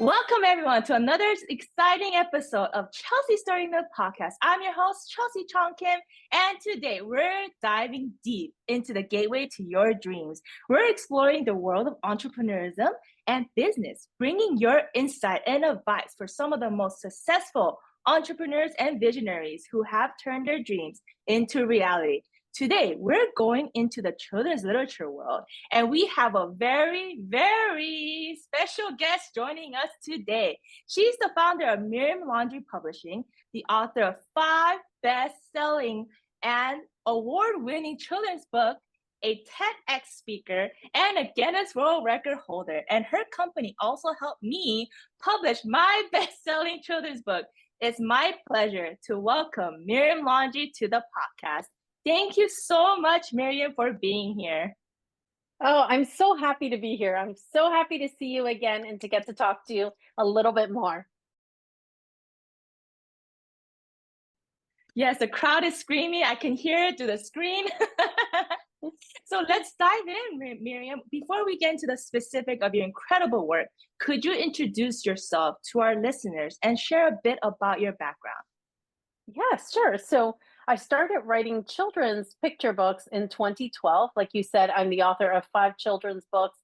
Welcome everyone to another exciting episode of Chelsea Story Nook podcast. I'm your host, Chelsea Chong Kim, and today we're diving deep into the gateway to your dreams. We're exploring the world of entrepreneurship and business, bringing your insight and advice for some of the most successful entrepreneurs and visionaries who have turned their dreams into reality. Today, we're going into the children's literature world, and we have a very, very special guest joining us today. She's the founder of Miriam Laundry Publishing, the author of 5 best-selling and award-winning children's books, a TEDx speaker, and a Guinness World Record holder. And her company also helped me publish my best-selling children's book. It's my pleasure to welcome Miriam Laundry to the podcast. Thank you so much, Miriam, for being here. Oh, I'm so happy to be here. I'm so happy to see you again and to get to talk to you a little bit more. Yes, the crowd is screaming. I can hear it through the screen. So let's dive in, Miriam. Before we get into the specific of your incredible work, could you introduce yourself to our listeners and share a bit about your background? Yes, sure. So I started writing children's picture books in 2012. Like you said, I'm the author of 5 children's books.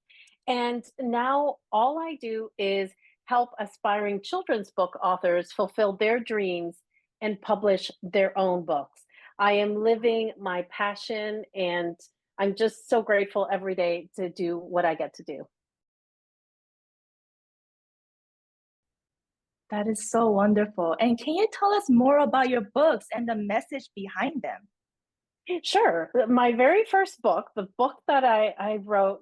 And now all I do is help aspiring children's book authors fulfill their dreams and publish their own books. I am living my passion, and I'm just so grateful every day to do what I get to do. That is so wonderful. And can you tell us more about your books and the message behind them? Sure. My very first book, the book that I wrote,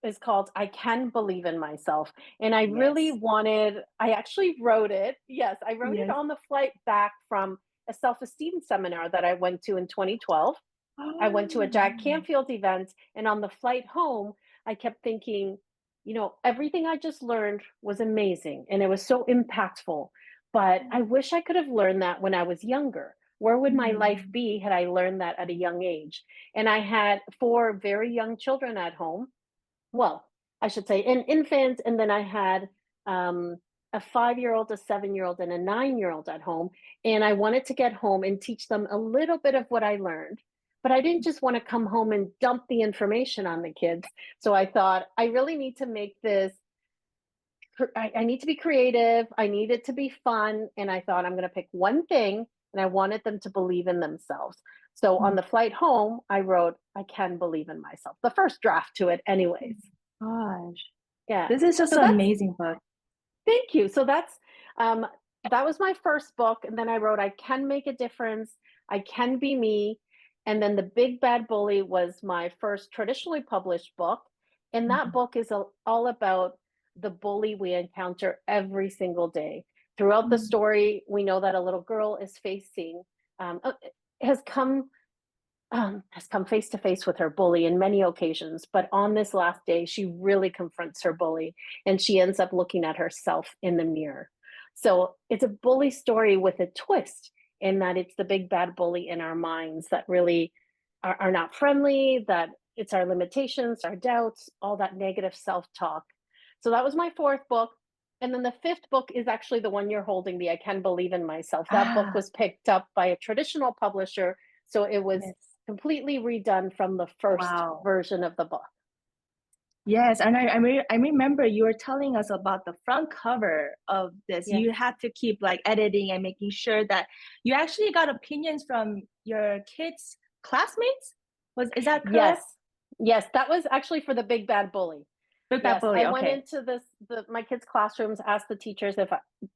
is called I Can Believe in Myself. And Yes. I actually wrote it. Yes, I wrote it Yes. on the flight back from a self-esteem seminar that I went to in 2012. I went to a Jack Oh. Canfield event, and on the flight home, I kept thinking, everything I just learned was amazing and it was so impactful. But I wish I could have learned that when I was younger. Where would my life Mhm. be had I learned that at a young age? And I had 4 very young children at home. Well, I should say an infant, and then I had um, a 5-year-old, a 7-year-old, and a 9-year-old at home. And I wanted to get home and teach them a little bit of what I learned. But I didn't just want to come home and dump the information on the kids. So I thought, I really need to make this, I need to be creative. I need it to be fun. And I thought, I'm going to pick one thing, and I wanted them to believe in themselves. So on the flight home, I wrote, I can believe in myself, the first draft to it, anyways. Gosh, Yeah. this is just So an that's amazing book. Thank you. So um that was my first book, and then I wrote I Can Make a Difference, I Can Be Me, and then The Big Bad Bully was my first traditionally published book, and that Mhm. book is all about the bully we encounter every single day. Throughout the Mm. story, we know that a little girl is facing has come face to face with her bully in many occasions, but on this last day, she really confronts her bully, and she ends up looking at herself in the mirror. So it's a bully story with a twist, in that it's the big bad bully in our minds that really are not friendly, that it's our limitations, our doubts, all that negative self talk. So that was my 4th book. And then the 5th book is actually the one you're holding, the I Can Believe in Myself. That book Ah, was picked up by a traditional publisher. So it was yes. completely redone from the first Wow. version of the book. Yes, and I remember you were telling us about the front cover of this. Yes. You had to keep like editing and making sure that you actually got opinions from your kids' classmates. Is that Yes. correct? Yes, that was actually for the big bad bully. With that Yes, bully, I went okay. into my kids' classrooms, asked the teachers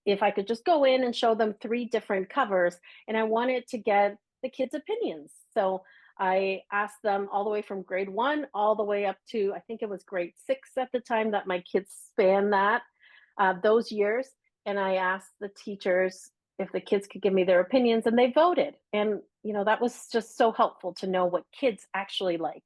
if I could just go in and show them 3 different covers, and I wanted to get the kids' opinions. So I asked them all the way from grade 1 all the way up to, I think it was grade 6 at the time that my kids span those years, and I asked the teachers if the kids could give me their opinions, and they voted. And that was just so helpful to know what kids actually like.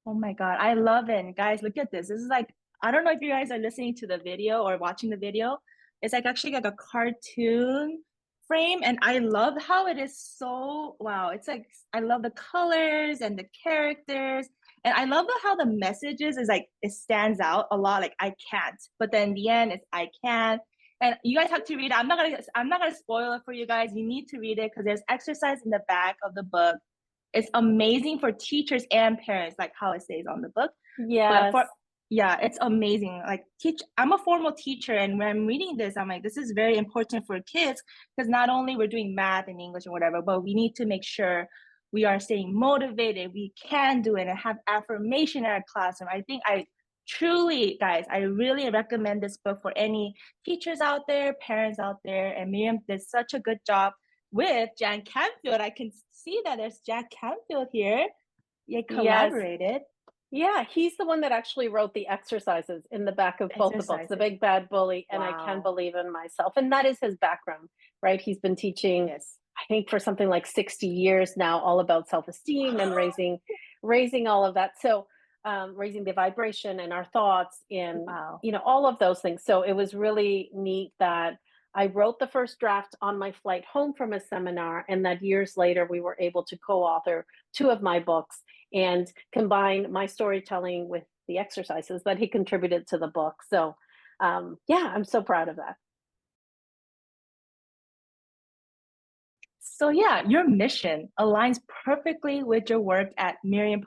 Oh my God, I love it. And guys, look at this. This is like, I don't know if you guys are listening to the video or watching the video. It's like actually like a cartoon frame. And I love how it is so, wow. It's like, I love the colors and the characters. And I love how the messages is like, it stands out a lot, like I can't, but then in the end it's I can. And you guys have to read it. I'm not gonna spoil it for you guys. You need to read it because there's exercise in the back of the book. It's amazing for teachers and parents, like how it says on the book. But Yes. yeah, it's amazing. Like I'm a formal teacher, and when I'm reading this, I'm like, this is very important for kids because not only we're doing math and English and whatever, but we need to make sure we are staying motivated. We can do it and have affirmation in our classroom. I think I truly, guys, I really recommend this book for any teachers out there, parents out there. And Miriam did such a good job with Jan Canfield. I can see that there's Jan Canfield here. You Yes. collaborated. Yeah, he's the one that actually wrote the exercises in the back of both the books, The Exercises. Big Bad Bully and I Can Wow. Believe in Myself. And that is his background, right? He's been teaching, Yes. I think, for something like 60 years now, all about self-esteem and raising all of that. So raising the vibration and our thoughts and Wow. all of those things. So it was really neat that I wrote the first draft on my flight home from a seminar, and that years later we were able to co-author two of my books and combine my storytelling with the exercises that he contributed to the book. So, yeah, I'm so proud of that. So yeah, your mission aligns perfectly with your work at Miriam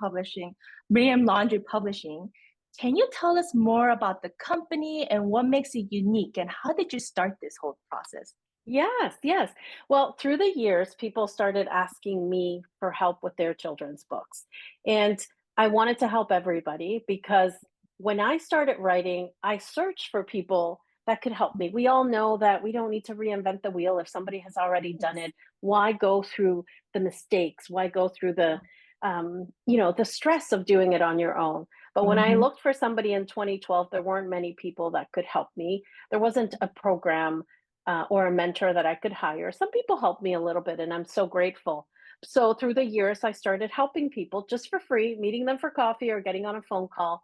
Laundry Publishing. Can you tell us more about the company and what makes it unique and how did you start this whole process? Yes, yes. Well, through the years, people started asking me for help with their children's books. And I wanted to help everybody because when I started writing, I searched for people that could help me. We all know that we don't need to reinvent the wheel if somebody has already done Yes. it. Why go through the mistakes? Why go through the stress of doing it on your own? But when I Mm-hmm. looked for somebody in 2012, there weren't many people that could help me. There wasn't a program or a mentor that I could hire. Some people helped me a little bit, and I'm so grateful. So through the years, I started helping people just for free, meeting them for coffee or getting on a phone call.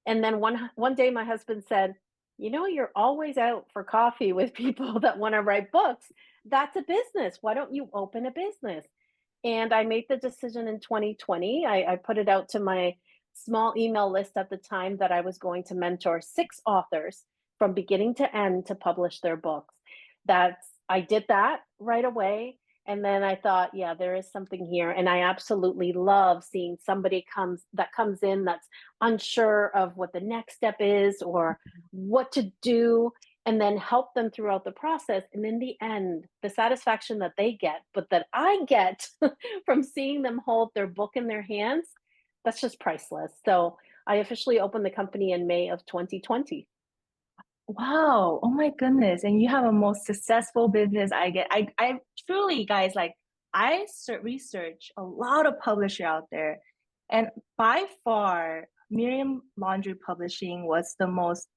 And then one day, my husband said, you're always out for coffee with people that want to write books. That's a business. Why don't you open a business?" And I made the decision in 2020. I put it out to my small email list at the time that I was going to mentor 6 authors from beginning to end to publish their books. I did that right away. And then I thought, yeah, there is something here. And I absolutely love seeing somebody comes in that's unsure of what the next step is or what to do, and then help them throughout the process. And in the end, the satisfaction that they get, but that I get from seeing them hold their book in their hands, that's just priceless. So I officially opened the company in May of 2020. Wow. Oh my goodness. And you have a most successful business. I truly, guys, like research a lot of publisher out there. And by far, Miriam Laundry Publishing was the most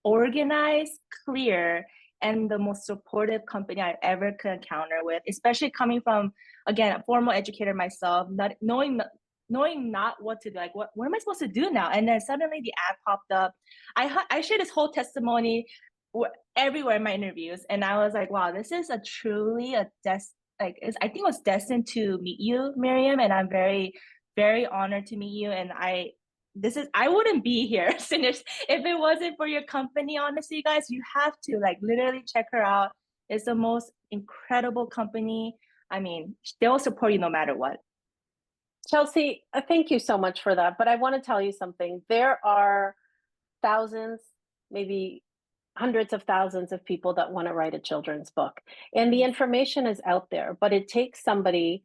organized, clear, and the most supportive company I ever could encounter with, especially coming from, again, a formal educator myself, not knowing not what to do, like what am I supposed to do now? And then suddenly the ad popped up. I share this whole testimony everywhere in my interviews, and I was like, wow, this is a truly I think it was destined to meet you, Miriam, and I'm very, very honored to meet you. And I wouldn't be here if it wasn't for your company. Honestly, you guys, you have to like literally check her out. It's the most incredible company. I mean, they'll support you no matter what. Chelsea, thank you so much for that. But I want to tell you something. There are thousands, maybe hundreds of thousands of people that want to write a children's book. And the information is out there, but it takes somebody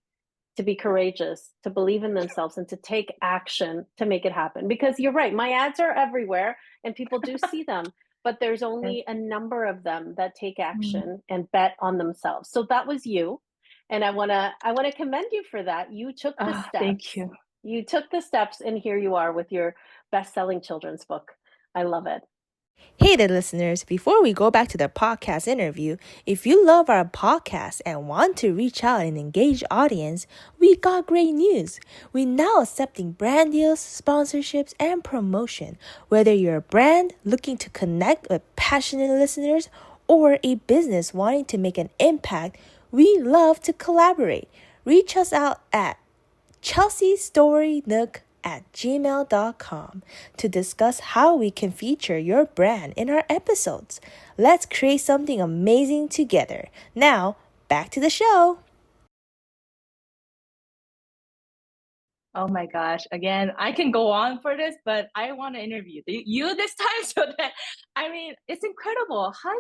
to be courageous, to believe in themselves, and to take action to make it happen. Because you're right, my ads are everywhere and people do see them, but there's only a number of them that take Mm. action and bet on themselves. So that was you. And I want to commend you for that. You took the Ah, thank steps. you. You took the steps, and here you are with your best-selling children's book. I love it. Hey there, listeners. Before we go back to the podcast interview, if you love our podcast and want to reach out and engage audience, we got great news. We're now accepting brand deals, sponsorships, and promotion. Whether you're a brand looking to connect with passionate listeners or a business wanting to make an impact, we love to collaborate. Reach us out at chelseastorynook miriamsbackground@gmail.com to discuss how we can feature your brand in our episodes. Let's create something amazing together. Now, back to the show. Oh my gosh. Again, I can go on for this, but I want to interview you this time so that I mean, it's incredible how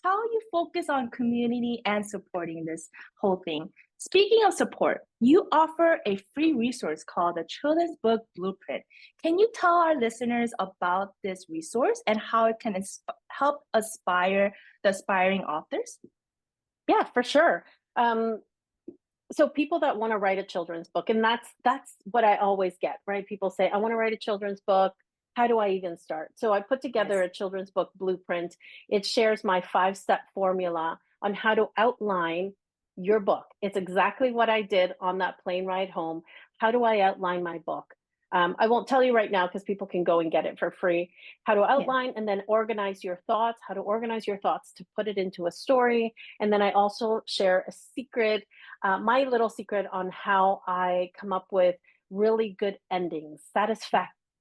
you focus on community and supporting this whole thing. Speaking of support, you offer a free resource called the Children's Book Blueprint. Can you tell our listeners about this resource and how it can help aspire the aspiring authors? Yeah, for sure. So people that want to write a children's book, and that's what I always get, right? People say, I want to write a children's book. How do I even start? So I put together a children's book blueprint. It shares my 5-step formula on how to outline your book. It's exactly what I did on that plane ride home. How do I outline my book? I won't tell you right now because people can go and get it for free. How to outline and then organize your thoughts, how to organize your thoughts to put it into a story. And then I also share a secret, my little secret on how I come up with really good endings,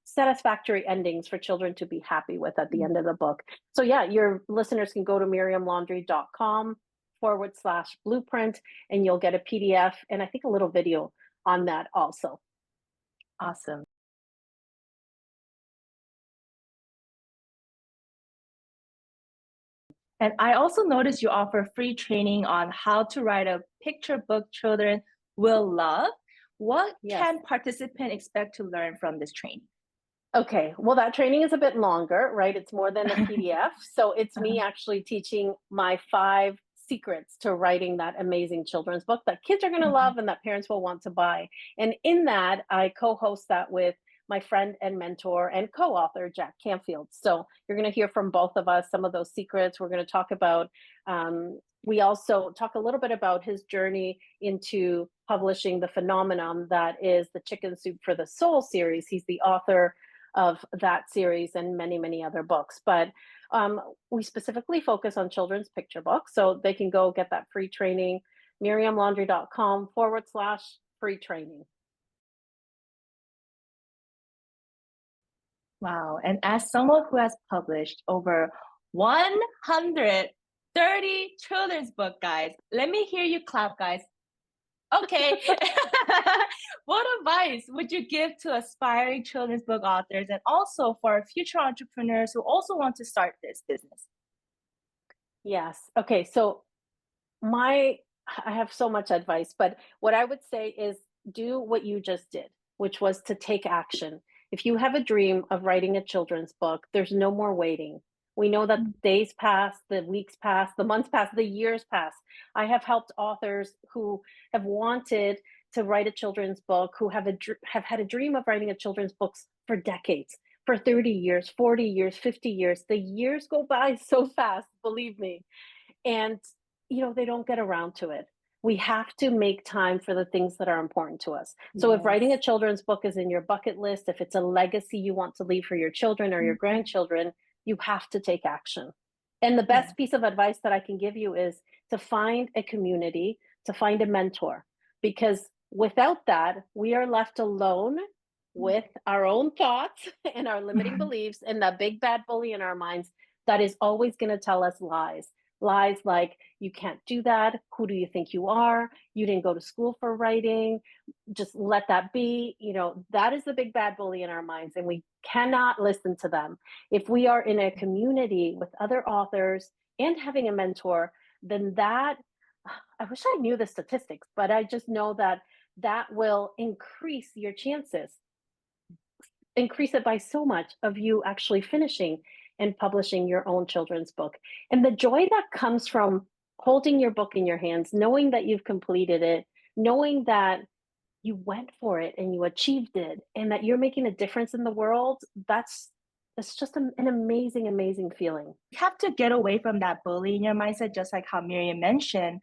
satisfactory endings for children to be happy with at the end of the book. So yeah, your listeners can go to miriamlaundry.com/blueprint and you'll get a PDF and I think a little video on that also. Awesome. And I also noticed you offer free training on how to write a picture book children will love. What can participants expect to learn from this training? Okay, well, that training is a bit longer, right? It's more than a PDF. So it's me actually teaching my 5 secrets to writing that amazing children's book that kids are going to love and that parents will want to buy. And in that, I co-host that with my friend and mentor and co-author, Jack Canfield. So you're going to hear from both of us some of those secrets. We're going to talk about, we also talk a little bit about his journey into publishing the phenomenon that is the Chicken Soup for the Soul series. He's the author of that series and many, many other books. But we specifically focus on children's picture books. So they can go get that free training, miriamlaundry.com/free training. Wow. And as someone who has published over 130 children's book, guys, let me hear you clap, guys. Okay. What advice would you give to aspiring children's book authors and also for future entrepreneurs who also want to start this business? Yes. Okay. So I have so much advice, but what I would say is do what you just did, which was to take action. If you have a dream of writing a children's book, there's no more waiting. We know that days pass, the weeks pass, the months pass, the years pass. I have helped authors who have wanted to write a children's book, who have had a dream of writing a children's books for decades, for 30 years, 40 years, 50 years. The years go by so fast, believe me. And they don't get around to it. We have to make time for the things that are important to us. So if writing a children's book is in your bucket list, if it's a legacy you want to leave for your children or your grandchildren, you have to take action. And the best piece of advice that I can give you is to find a community, to find a mentor, because without that, we are left alone with our own thoughts and our limiting beliefs and that big bad bully in our minds that is always going to tell us lies. Lies like, you can't do that. Who do you think you are? You didn't go to school for writing. Just let that be. That is the big bad bully in our minds, and we cannot listen to them. If we are in a community with other authors and having a mentor, then I wish I knew the statistics, but I just know that will increase your chances, increase it by so much of you actually finishing and publishing your own children's book. And the joy that comes from holding your book in your hands, knowing that you've completed it, knowing that you went for it and you achieved it and that you're making a difference in the world, it's just an amazing, amazing feeling. You have to get away from that bully in your mindset, just like how Miriam mentioned.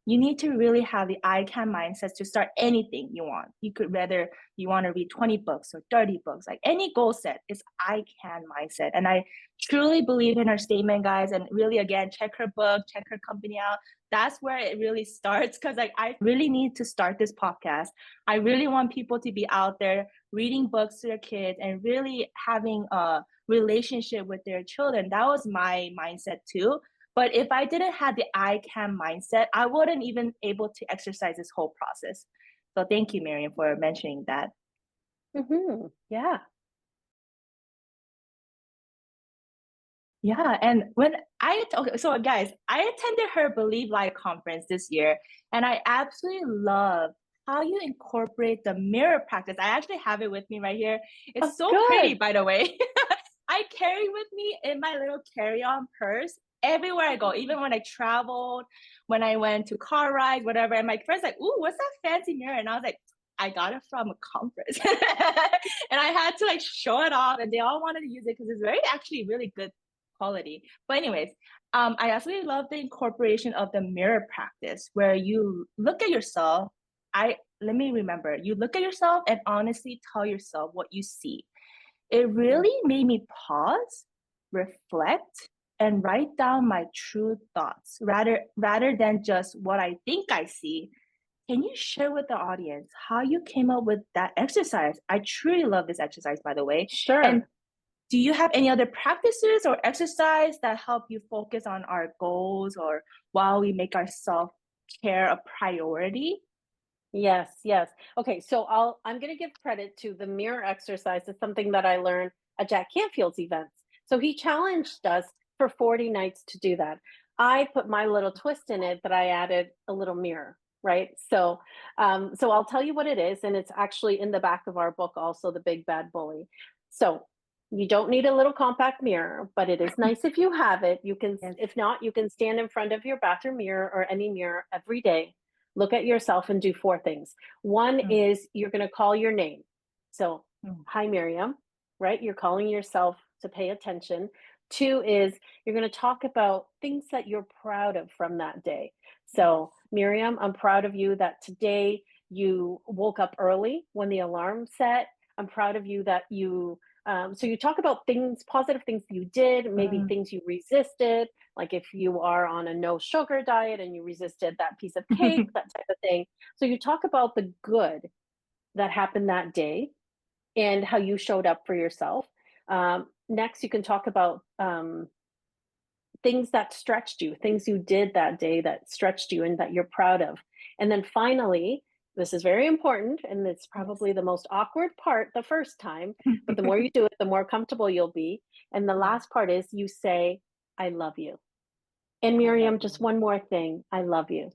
You need to really have the I can mindset to start anything you want. You could whether you want to read 20 books or 30 books, like any goal set is I can mindset. And I truly believe in her statement, guys. And really, again, check her book, check her company out. that's where it really starts. Cause like I really need to start this podcast. I really want people to be out there reading books to their kids and really having a relationship with their children. That was my mindset too. But if I didn't have the I can mindset, I wouldn't even able to exercise this whole process. So thank you, Miriam, for mentioning that. Yeah. Yeah, and when okay, so guys, I attended her Believe Live conference this year, and I absolutely love how you incorporate the mirror practice. I actually have it with me right here. Oh, It's so pretty, good. by the way. I carry with me in my little carry-on purse everywhere I go, even when I traveled, when I went to car rides, whatever. And my friends like, "Ooh, what's that fancy mirror?" And I was like, "I got it from a conference," and I had to like show it off, and they all wanted to use it because it's very actually really good quality. But anyways, I absolutely love the incorporation of the mirror practice where you look at yourself. Let me remember, you look at yourself and honestly tell yourself what you see. It really made me pause, reflect, and write down my true thoughts rather than just what I think I see. Can you share with the audience how you came up with that exercise? I truly love this exercise, by the way. And Sure. do you have any other practices or exercise that help you focus on our goals or while we make our self-care a priority? Yes, yes. Okay, so I'm going to give credit to the mirror exercise. It's something that I learned at Jack Canfield's events. So he challenged us for 40 nights to do that. I put my little twist in it that I added a little mirror, right? So I'll tell you what it is, and it's actually in the back of our book, also the Big Bad Bully. So you don't need a little compact mirror, but it is nice if you have it. You can, Yes. if not, you can stand in front of your bathroom mirror or any mirror every day, look at yourself and do four things. One Mm, is you're going to call your name. So, mm, hi, Miriam, right? You're calling yourself to pay attention. Two is you're going to talk about things that you're proud of from that day. So, Miriam, I'm proud of you that today you woke up early when the alarm set. I'm proud of you that so you talk about things, positive things you did, maybe mm. things you resisted, like if you are on a no sugar diet and you resisted that piece of cake, that type of thing. So you talk about the good that happened that day and how you showed up for yourself. Next, you can talk about things that stretched you, things you did that day that stretched you and that you're proud of. And then finally, this is very important, and it's Yes. probably the most awkward part the first time, but the more you do it, the more comfortable you'll be. And the Yeah, last part is you say, I love you. And I love Miriam, just you. one more thing, I love you.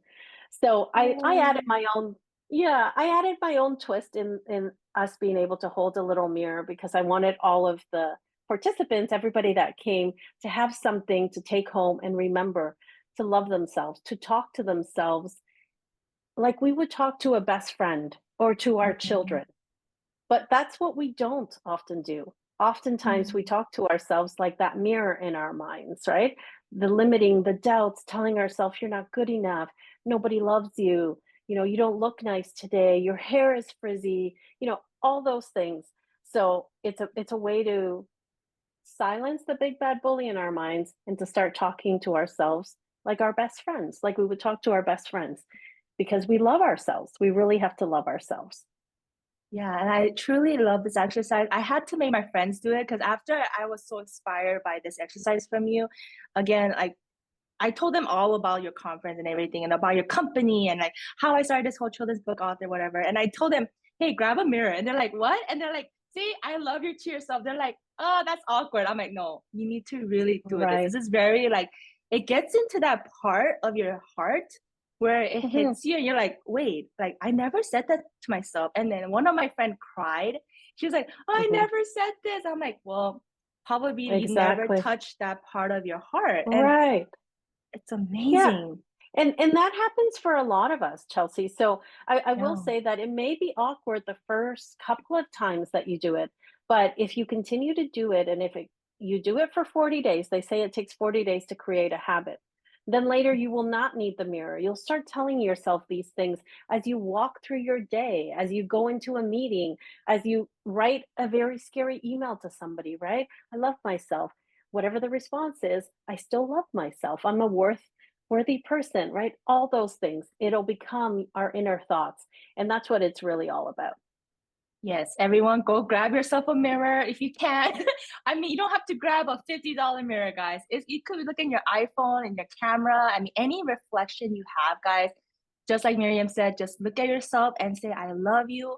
So I Oh, added my own, yeah, I added my own twist in us being able to hold a little mirror because I wanted all of the participants, everybody that came, to have something to take home and remember to love themselves, to talk to themselves like we would talk to a best friend or to our mhm, children. But that's what we don't often do. Oftentimes we mm, talk to ourselves like that mirror in our minds, right? The limiting, the doubts, telling ourselves you're not good enough, nobody loves you, you don't look nice today, your hair is frizzy, all those things. So it's a way to silence the big bad bully in our minds and to start talking to ourselves like our best friends, like we would talk to our best friends, because we love ourselves. We really have to love ourselves. yeah, and I truly love this exercise. I had to make my friends do it because after I was so inspired by this exercise from you, again, like I told them all about your conference and everything and about your company and like how I started this whole children's book author, whatever. And I told them, hey, grab a mirror. And they're like, what? And they're like, see, I love you to yourself. They're like, oh, that's awkward. I'm like, no, you need to really do it. This Right. is very like, it gets into that part of your heart where it Mhm. hits you and you're like, wait, like I never said that to myself. And then one of my friend cried. She was like, oh, I Mhm. never said this. I'm like, well, probably you never Exactly. touched that part of your heart. And Right. it's Yeah. amazing. And that happens for a lot of us, Chelsea. So I will Yeah. say that it may be awkward the first couple of times that you do it, but if you continue to do it, and if you do it for 40 days, they say it takes 40 days to create a habit. Then later you will not need the mirror. You'll start telling yourself these things as you walk through your day, as you go into a meeting, as you write a very scary email to somebody, right? I love myself. Whatever the response is, I still love myself. I'm a trustworthy person, right? All those things. It'll become our inner thoughts. And that's what it's really all about. Yes, everyone go grab yourself a mirror if you can. I mean, you don't have to grab a $50 mirror, guys. You could look in your iPhone and your camera. I mean, any reflection you have, guys, just like Miriam said, just look at yourself and say, I love you.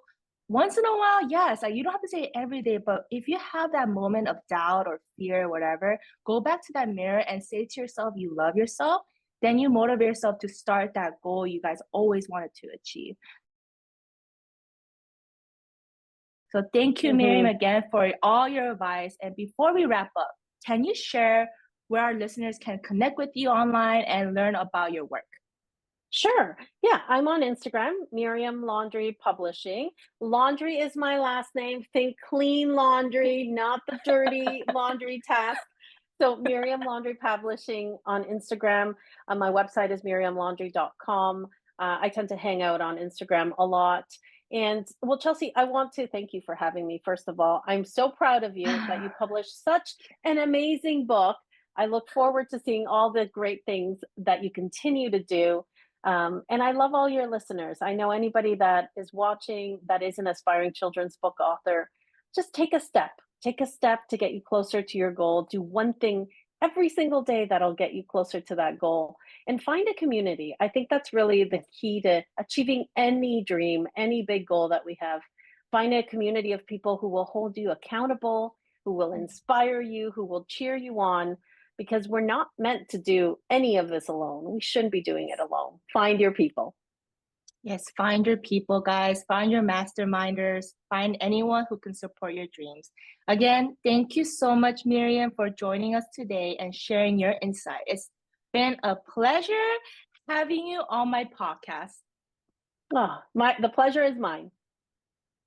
Once in a while, yes, like you don't have to say it every day, but if you have that moment of doubt or fear or whatever, go back to that mirror and say to yourself, you love yourself. Then you motivate yourself to start that goal you guys always wanted to achieve. So thank you, Miriam, again for all your advice. And before we wrap up, can you share where our listeners can connect with you online and learn about your work? Sure. Yeah, I'm on Instagram, Miriam Laundry Publishing. Laundry is my last name. Think clean laundry, not the dirty laundry task. So Miriam Laundry Publishing on Instagram. My website is miriamlaundry.com. I tend to hang out on Instagram a lot. And well, Chelsea, I want to thank you for having me. First of all, I'm so proud of you that you published such an amazing book. I look forward to seeing all the great things that you continue to do. And I love all your listeners. I know anybody that is watching that is an aspiring children's book author, just take a step to get you closer to your goal. Do one thing every single day that'll get you closer to that goal, and find a community. I think that's really the key to achieving any dream, any big goal that we have. Find a community of people who will hold you accountable, who will inspire you, who will cheer you on, because we're not meant to do any of this alone. We shouldn't be doing it alone. Find your people. Yes, find your people, guys. Find your masterminders. Find anyone who can support your dreams. Again, thank you so much, Miriam, for joining us today and sharing your insight. It's been a pleasure having you on my podcast. Oh, the pleasure is mine.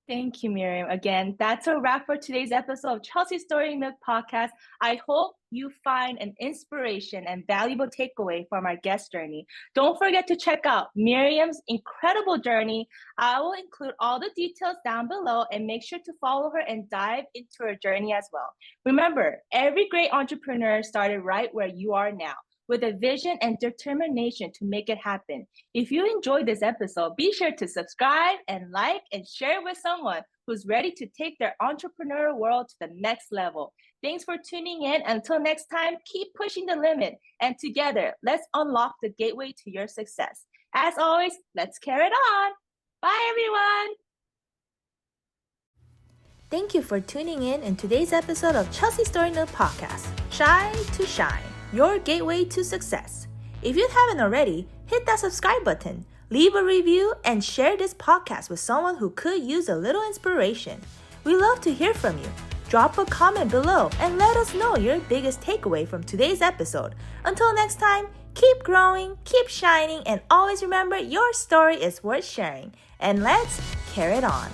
Thank you, Miriam. Again, that's a wrap for today's episode of Chelsea Story Nook podcast. I hope you find an inspiration and valuable takeaway from our guest journey. Don't forget to check out Miriam's incredible journey. I will include all the details down below, and make sure to follow her and dive into her journey as well. Remember, every great entrepreneur started right where you are now, with a vision and determination to make it happen. If you enjoyed this episode, be sure to subscribe and like and share with someone who's ready to take their entrepreneurial world to the next level. Thanks for tuning in. Until next time, keep pushing the limit. And together, let's unlock the gateway to your success. As always, let's carry it on. Bye, everyone. Thank you for tuning in today's episode of Chelsea Story Nook Podcast, Shy to Shine, your gateway to success. If you haven't already, hit that subscribe button, leave a review, and share this podcast with someone who could use a little inspiration. We love to hear from you. Drop a comment below and let us know your biggest takeaway from today's episode. Until next time, keep growing, keep shining, and always remember your story is worth sharing. And let's carry it on.